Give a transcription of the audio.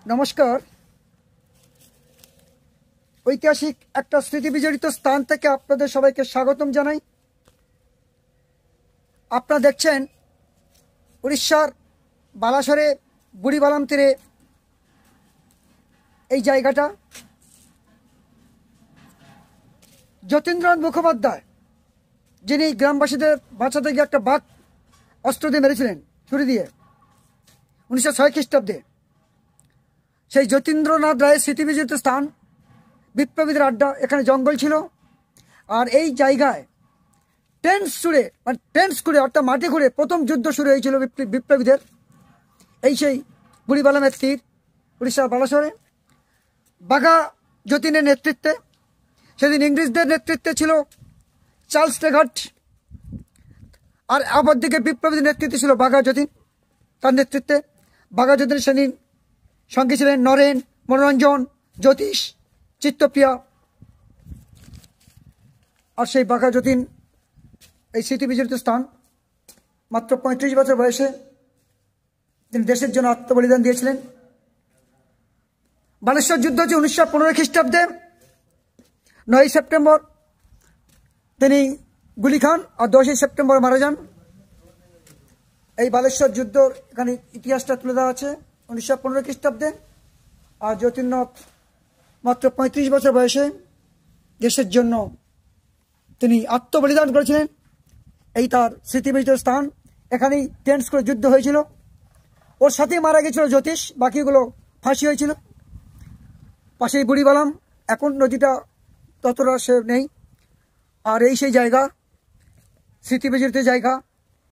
নমস্কার। ঐতিহাসিক একটা স্মৃতিবিজড়িত স্থান থেকে আপনাদের সবাইকে স্বাগতম জানাই। আপনারা দেখছেন উড়িষ্যার বালাসরে বুড়িবালাম তীরে এই জায়গাটা। যতীন্দ্রনাথ মুখোপাধ্যায়, যিনি গ্রামবাসীদের বাঁচাতে গিয়ে একটা বাঘ অস্ত্র দিয়ে মেরেছিলেন ছুরি দিয়ে 1906 খ্রিস্টাব্দে, সেই যতীন্দ্রনাথ রায়ের স্মৃতিবিজড়িত স্থান, বিপ্লবীদের আড্ডা। এখানে জঙ্গল ছিল, আর এই জায়গায় ট্রেন্স করে অর্থাৎ মাটি ঘুরে প্রথম যুদ্ধ শুরু হয়েছিল বিপ্লবীদের। এই সেই বুড়িবালামের তীর, উড়িষ্যার বালাসরে বাঘা যতীনের নেতৃত্বে। সেদিন ইংরেজদের নেতৃত্বে ছিল চার্লস টেঘার্ট, আর অপরদিকে বিপ্লবীদের নেতৃত্বে ছিল বাঘা যতীন। তার নেতৃত্বে বাঘা যতীন সেদিন সঙ্গে ছিলেন নরেন, মনোরঞ্জন, জ্যোতিষ, চিত্তপ্রিয়া। আর সেই বাঘা যতীন এই স্মৃতিবিজড়িত স্থান, মাত্র 35 বছর বয়সে তিনি দেশের জন্য আত্মবলিদান দিয়েছিলেন। বালেশ্বর যুদ্ধ হচ্ছে 1915 খ্রিস্টাব্দে। 9 সেপ্টেম্বর তিনি গুলি খান, আর 10 সেপ্টেম্বর মারা যান। এই বালেশ্বর যুদ্ধ এখানে ইতিহাসটা তুলে দেওয়া আছে 1915 খ্রিস্টাব্দে। আর যতীন্দ্রনাথ মাত্র 35 বছর বয়সে দেশের জন্য তিনি আত্মবলিদান করেছিলেন। এই তার স্মৃতিবিজড়িত স্থান। এখানেই টেন্স করে যুদ্ধ হয়েছিল। ওর সাথেই মারা গেছিল জ্যোতিষ, বাকিগুলো ফাঁসি হয়েছিল। পাশেই বুড়িবালাম, এখন নদীটা ততটা সে নেই। আর এই সেই জায়গা, স্মৃতিবিজড়িত জায়গা।